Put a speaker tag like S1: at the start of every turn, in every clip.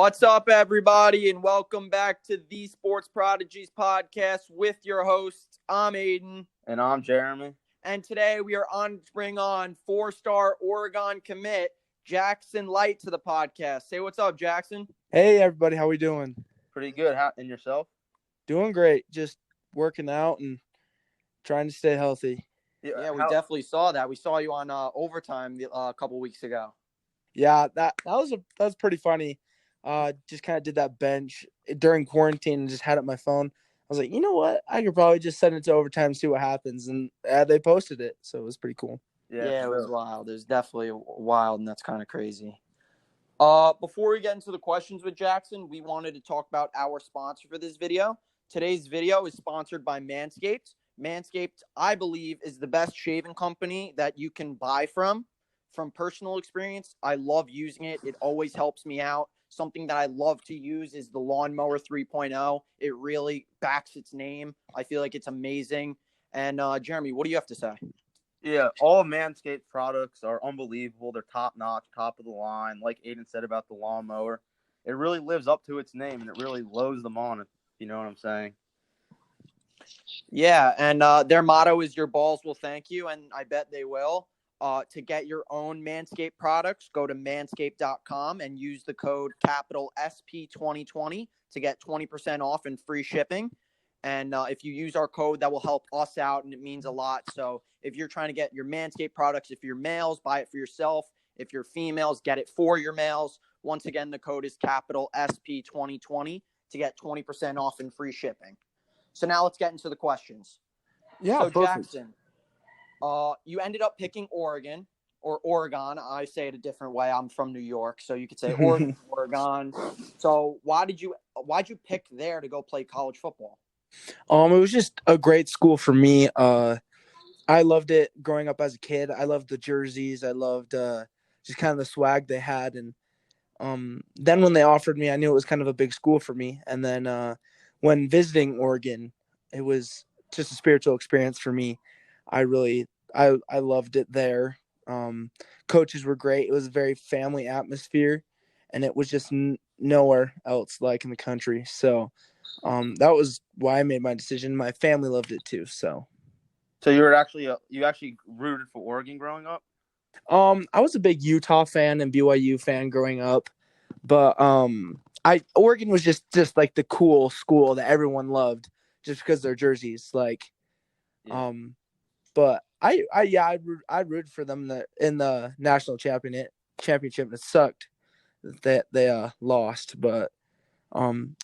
S1: What's up, everybody, and welcome back to the Sports Prodigies podcast with your hosts. I'm Aiden.
S2: And I'm Jeremy.
S1: And today we are on to bring on four-star Oregon commit Jackson Light to the podcast. Say what's up, Jackson.
S3: Hey, everybody. How we doing?
S2: Pretty good. And yourself?
S3: Doing great. Just working out and trying to stay healthy.
S1: Yeah, we definitely saw that. We saw you on Overtime a couple weeks ago.
S3: Yeah, that was pretty funny. Just kind of did that bench during quarantine and just had it on my phone. I was like, you know what? I could probably just send it to Overtime and see what happens. And they posted it, so it was pretty cool.
S1: Yeah, it was wild. It was definitely wild, and that's kind of crazy. Before we get into the questions with Jackson, we wanted to talk about our sponsor for this video. Today's video is sponsored by Manscaped. Manscaped, I believe, is the best shaving company that you can buy from. From personal experience, I love using it. It always helps me out. Something that I love to use is the Lawnmower 3.0. It really backs its name. I feel like it's amazing. And Jeremy, what do you have to say?
S2: Yeah, all Manscaped products are unbelievable. They're top-notch, top of the line. Like Aiden said about the lawnmower, it really lives up to its name, and it really loads them on, if you know what I'm saying.
S1: Yeah, and their motto is "Your balls will thank you," and I bet they will. To get your own Manscaped products, go to manscaped.com and use the code capital SP2020 to get 20% off and free shipping. And if you use our code, that will help us out, and it means a lot. So if you're trying to get your Manscaped products, if you're males, buy it for yourself. If you're females, get it for your males. Once again, the code is capital SP2020 to get 20% off and free shipping. So now let's get into the questions.
S3: Yeah,
S1: so
S3: perfect.
S1: Jackson, you ended up picking Oregon or Oregon. I say it a different way. I'm from New York, so you could say Oregon. Oregon. So why'd you pick there to go play college football?
S3: It was just a great school for me. I loved it growing up as a kid. I loved the jerseys. I loved just kind of the swag they had. And then when they offered me, I knew it was kind of a big school for me. And then when visiting Oregon, it was just a spiritual experience for me. I loved it there. Coaches were great. It was a very family atmosphere, and it was just nowhere else like in the country. So that was why I made my decision. My family loved it too. So
S2: you actually rooted for Oregon growing up?
S3: I was a big Utah fan and BYU fan growing up, but Oregon was just like the cool school that everyone loved just because of their jerseys. But I rooted for them in the national championship. It sucked that they lost, but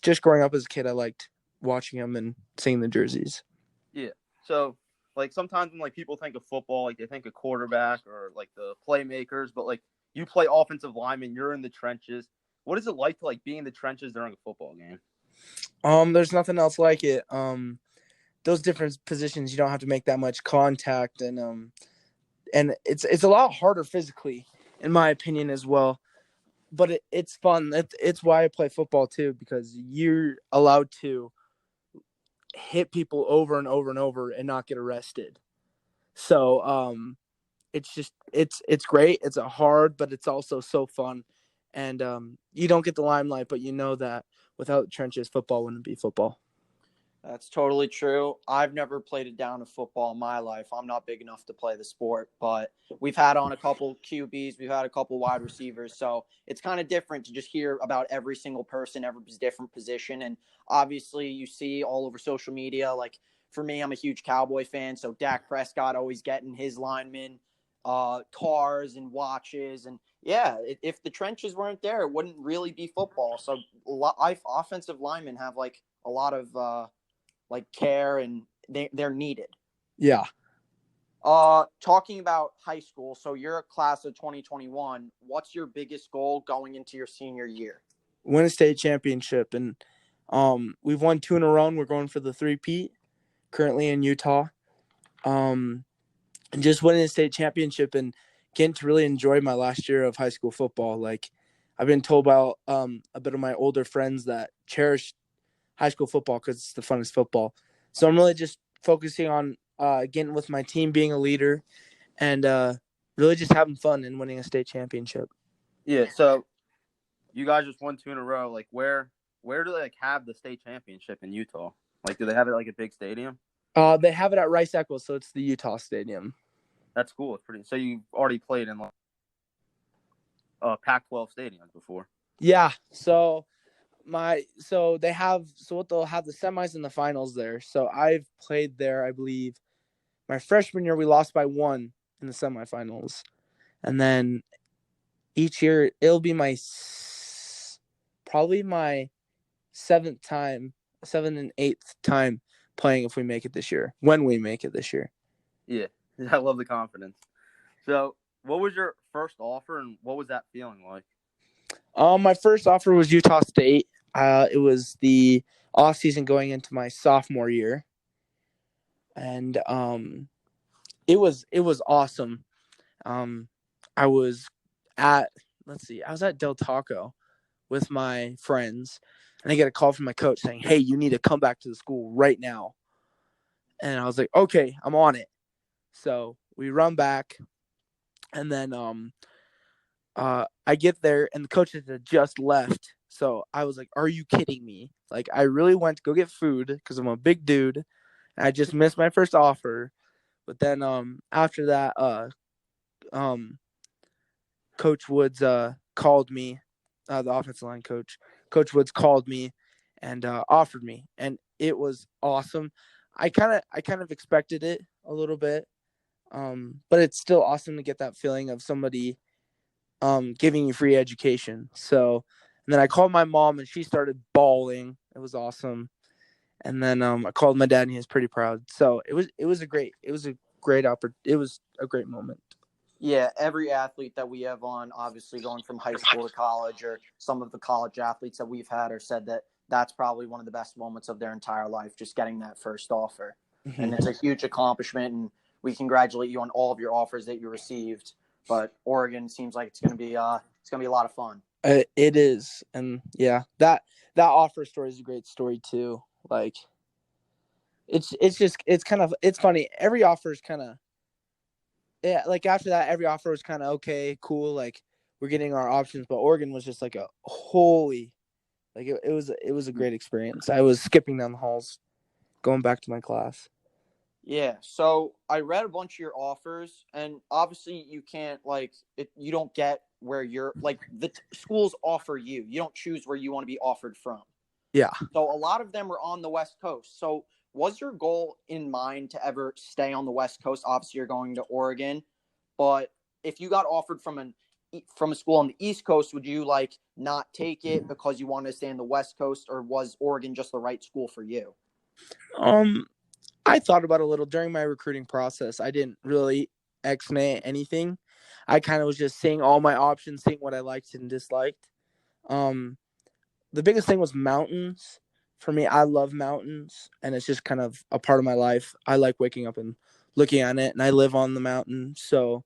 S3: just growing up as a kid, I liked watching them and seeing the jerseys.
S2: Yeah. So sometimes when people think of football, they think of quarterback or the playmakers, but you play offensive lineman, you're in the trenches. What is it like to be in the trenches during a football game?
S3: There's nothing else like it. Those different positions, you don't have to make that much contact, and it's a lot harder physically, in my opinion, as well. But it's fun. It's why I play football too, because you're allowed to hit people over and over and over and not get arrested. So it's great. It's hard, but it's also so fun, and you don't get the limelight, but you know that without the trenches, football wouldn't be football.
S1: That's totally true. I've never played a down of football in my life. I'm not big enough to play the sport, but we've had on a couple QBs. We've had a couple wide receivers. So it's kind of different to just hear about every single person, every different position. And obviously you see all over social media, for me, I'm a huge Cowboy fan. So Dak Prescott always getting his linemen cars and watches. And yeah, if the trenches weren't there, it wouldn't really be football. So offensive linemen have a lot of care, and they're needed.
S3: Yeah.
S1: Talking about high school, so you're a class of 2021. What's your biggest goal going into your senior year?
S3: Win a state championship, and we've won 2 in a row. And we're going for the 3-peat currently in Utah. And just winning a state championship and getting to really enjoy my last year of high school football. I've been told by a bit of my older friends that cherish high school football because it's the funnest football. So I'm really just focusing on getting with my team, being a leader, and really just having fun and winning a state championship.
S2: Yeah, so you guys just won 2 in a row. Like, where do they like have the state championship in Utah? Like, do they have it like a big stadium?
S3: They have it at Rice Eccles, so it's the Utah Stadium.
S2: That's cool. It's pretty. So you've already played in like Pac-12 stadiums before.
S3: Yeah. So what they'll have the semis and the finals there. So I've played there, I believe. My freshman year, we lost by 1 in the semifinals, and then each year it'll be probably my 7th and 8th time playing if we make it this year. When we make it this year.
S2: Yeah, I love the confidence. So, what was your first offer, and what was that feeling like?
S3: My first offer was Utah State. It was the off season going into my sophomore year, and it was awesome. I was at Del Taco with my friends, and I get a call from my coach saying, "Hey, you need to come back to the school right now." And I was like, "Okay, I'm on it." So we run back, and then I get there, and the coach had just left. So I was like, "Are you kidding me?" Like, I really went to go get food because I'm a big dude, and I just missed my first offer. But then after that, Coach Woods called me, the offensive line coach. Coach Woods called me and offered me, and it was awesome. I kind of expected it a little bit, but it's still awesome to get that feeling of somebody giving you free education. So, and then I called my mom, and she started bawling. It was awesome. And then I called my dad, and he was pretty proud. So it was a great moment.
S1: Yeah, every athlete that we have on, obviously going from high school to college, or some of the college athletes that we've had, are said that that's probably one of the best moments of their entire life, just getting that first offer.
S3: Mm-hmm.
S1: And it's a huge accomplishment, and we congratulate you on all of your offers that you received. But Oregon seems like it's gonna be a lot of fun.
S3: It is, and yeah, that offer story is a great story too. Like, it's funny. Every offer is kind of, yeah. Like, after that, every offer was kind of okay, cool. Like, we're getting our options, but Oregon was just like a holy, like it was a great experience. I was skipping down the halls, going back to my class.
S1: Yeah, so I read a bunch of your offers, and obviously you can't you don't get where you're the schools offer you. You don't choose where you want to be offered from.
S3: Yeah.
S1: So a lot of them are on the West Coast. So was your goal in mind to ever stay on the West Coast? Obviously, you're going to Oregon, but if you got offered from a school on the East Coast, would you not take it because you wanted to stay on the West Coast, or was Oregon just the right school for you?
S3: I thought about it a little during my recruiting process. I didn't really X-nay anything. I kind of was just seeing all my options, seeing what I liked and disliked. The biggest thing was mountains. For me, I love mountains, and it's just kind of a part of my life. I like waking up and looking at it, and I live on the mountain. So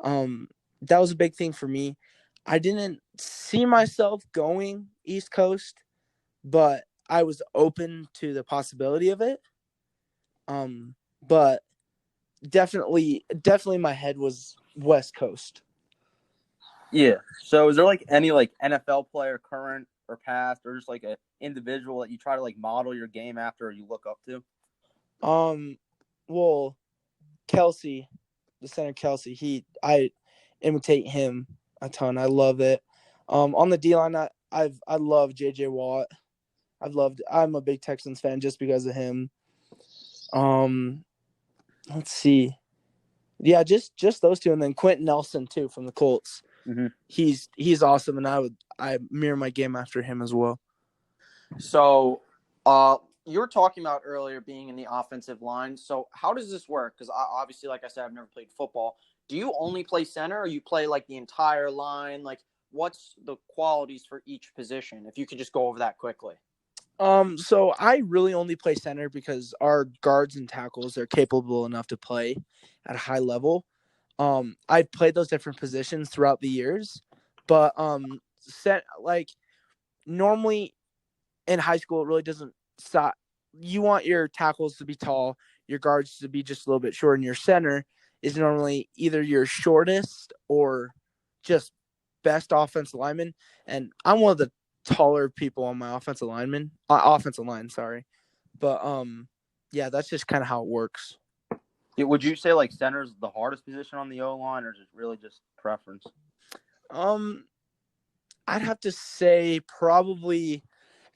S3: that was a big thing for me. I didn't see myself going East Coast, but I was open to the possibility of it. But definitely my head was West Coast.
S2: Yeah. So is there any NFL player, current or past, or just an individual that you try to model your game after, or you look up to?
S3: Well, Kelsey, the center Kelsey, I imitate him a ton. I love it. On the D line, I love JJ Watt. I'm a big Texans fan just because of him. Let's see. Yeah, just those two, and then Quentin Nelson too from the Colts.
S2: Mm-hmm.
S3: He's awesome, and I mirror my game after him as well.
S1: So, you were talking about earlier being in the offensive line. So how does this work? Because obviously, like I said, I've never played football. Do you only play center, or you play the entire line? What's the qualities for each position? If you could just go over that quickly.
S3: So I really only play center because our guards and tackles are capable enough to play at a high level. I've played those different positions throughout the years, but normally in high school, it really doesn't stop. You want your tackles to be tall, your guards to be just a little bit short, and your center is normally either your shortest or just best offensive linemen, and I'm one of the taller people on my offensive line. Sorry, but yeah, that's just kind of how it works.
S2: Would you say like center is the hardest position on the O line, or is it really just preference?
S3: I'd have to say probably.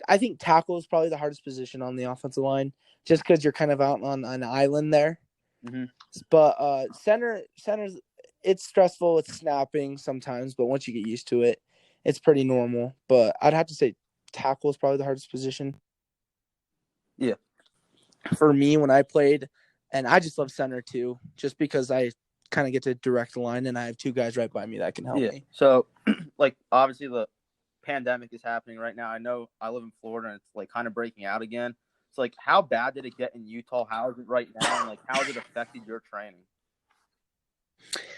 S3: I think tackle is probably the hardest position on the offensive line, just because you're kind of out on an island there.
S2: Mm-hmm.
S3: But center's it's stressful. It's snapping sometimes, but once you get used to it, it's pretty normal. But I'd have to say tackle is probably the hardest position.
S2: Yeah.
S3: For me, when I played, and I just love center too, just because I kind of get to direct the line, and I have two guys right by me that can help me.
S2: So, like, obviously the pandemic is happening right now. I know I live in Florida, and it's like kind of breaking out again. So, like, how bad did it get in Utah? How is it right now? And like, how has it affected your training?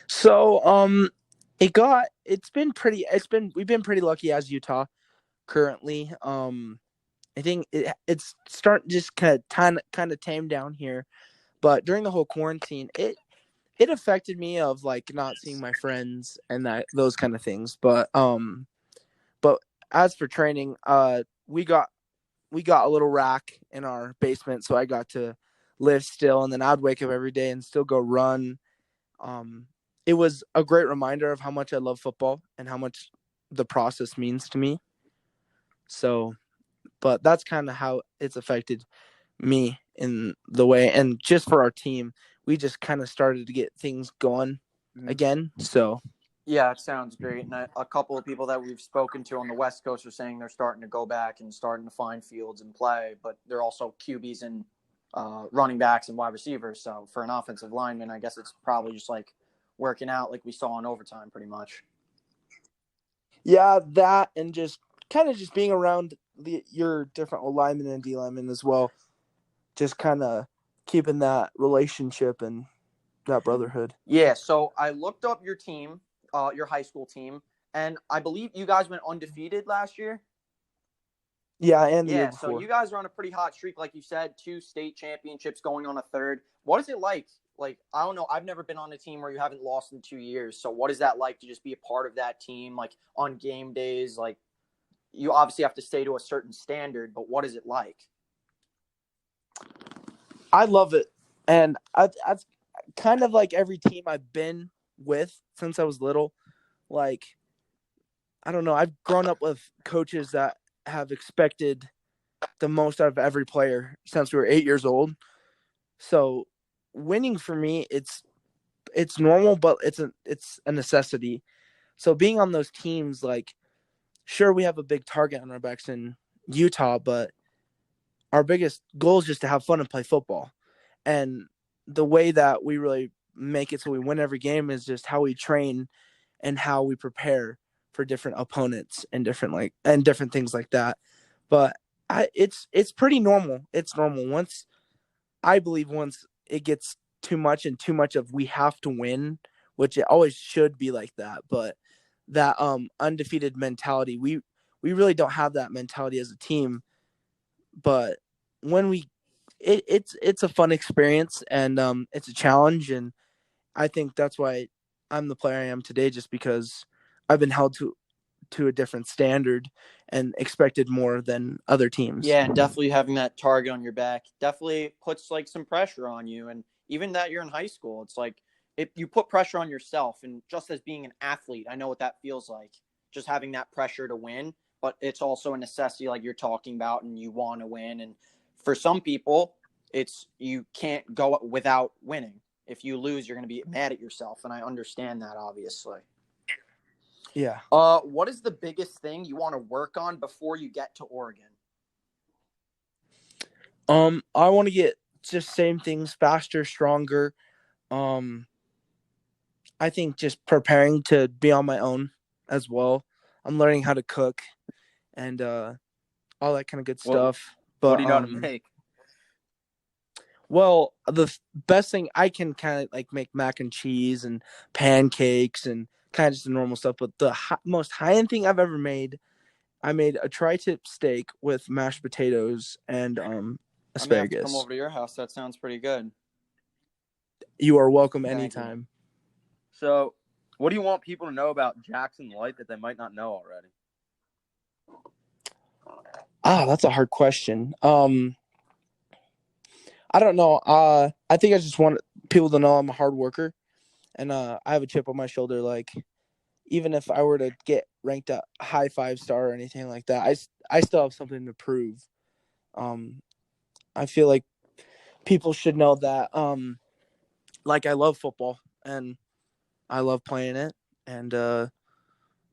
S3: So, we've been pretty lucky as Utah currently. I think it's starting just kind of tame down here, but during the whole quarantine, it affected me of like not seeing my friends and those kind of things. But as for training, we got a little rack in our basement, so I got to live still, and then I'd wake up every day and still go run. It was a great reminder of how much I love football and how much the process means to me. So, but that's kind of how it's affected me in the way. And just for our team, we just kind of started to get things going again. So,
S1: yeah, it sounds great. And a couple of people that we've spoken to on the West Coast are saying they're starting to go back and starting to find fields and play, but they're also QBs and running backs and wide receivers. So for an offensive lineman, I guess it's probably just like working out like we saw in overtime pretty much.
S3: Yeah, that and just kind of just being around your different linemen and D linemen as well. Just kind of keeping that relationship and that brotherhood.
S1: Yeah, so I looked up your team, your high school team, and I believe you guys went undefeated last year.
S3: Yeah, and the year before.
S1: So you guys are on a pretty hot streak, like you said, 2 state championships going on a third. What is it like? Like, I don't know. I've never been on a team where you haven't lost in 2 years. So what is that like to just be a part of that team, like on game days? Like, you obviously have to stay to a certain standard, but what is it like?
S3: I love it. And I've kind of like every team I've been with since I was little. Like, I don't know. I've grown up with coaches that have expected the most out of every player since we were 8 years old. So winning for me, it's normal, but it's a necessity. So being on those teams, like, sure, we have a big target on our backs in Utah, but our biggest goal is just to have fun and play football. And the way that we really make it so we win every game is just how we train and how we prepare for different opponents and different things like that. But it's pretty normal. It's normal. Once it gets too much and too much of we have to win, which it always should be like that. But that undefeated mentality, we really don't have that mentality as a team. But when it's a fun experience and it's a challenge, and I think that's why I'm the player I am today, just because I've been held to a different standard and expected more than other teams.
S1: Yeah, and definitely having that target on your back definitely puts like some pressure on you. And even that you're in high school, it's like if you put pressure on yourself, and just as being an athlete, I know what that feels like, just having that pressure to win, but it's also a necessity like you're talking about, and you want to win. And for some people, it's you can't go without winning. If you lose, you're going to be mad at yourself. And I understand that, obviously.
S3: Yeah.
S1: What is the biggest thing you want to work on before you get to Oregon?
S3: I want to get just same things, faster, stronger. I think just preparing to be on my own as well. I'm learning how to cook and all that kind of good stuff.
S2: What do you know how to make?
S3: Well, the best thing I can kind of like make mac and cheese and pancakes and kind of just the normal stuff. But the most high-end thing I've ever made, I made a tri-tip steak with mashed potatoes and asparagus.
S1: I'm gonna have to come over to your house. That sounds pretty good.
S3: You are welcome anytime.
S2: So, What do you want people to know about Jackson Light that they might not know already?
S3: That's a hard question. I don't know. I think I just want people to know I'm a hard worker, and I have a chip on my shoulder. Like, even if I were to get ranked a high 5-star or anything like that, I still have something to prove. I feel like people should know that. Like, I love football and I love playing it, and I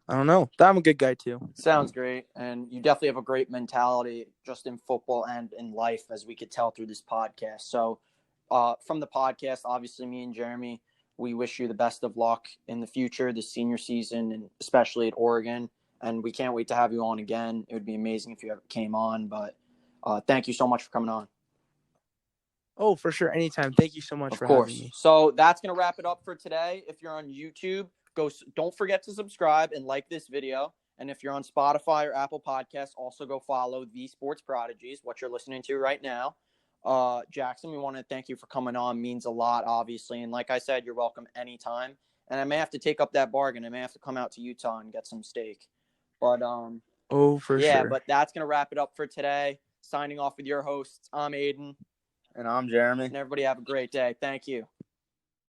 S3: don't know. I'm a good guy too.
S1: Sounds great. And you definitely have a great mentality just in football and in life, as we could tell through this podcast. So from the podcast, obviously me and Jeremy, we wish you the best of luck in the future, this senior season, and especially at Oregon. And we can't wait to have you on again. It would be amazing if you ever came on. But thank you so much for coming on.
S3: Oh, for sure. Anytime. Thank you so much
S1: Of
S3: for
S1: course.
S3: having me.
S1: So that's going to wrap it up for today. If you're on YouTube, don't forget to subscribe and like this video. And if you're on Spotify or Apple Podcasts, also go follow the Sports Prodigies, what you're listening to right now. Jackson, we want to thank you for coming on. Means a lot, obviously. And like I said, you're welcome anytime. And I may have to take up that bargain. I may have to come out to Utah and get some steak. But
S3: Oh, for
S1: yeah,
S3: sure.
S1: but that's going to wrap it up for today. Signing off with your hosts, I'm Aiden.
S2: And I'm Jeremy.
S1: And everybody have a great day. Thank you.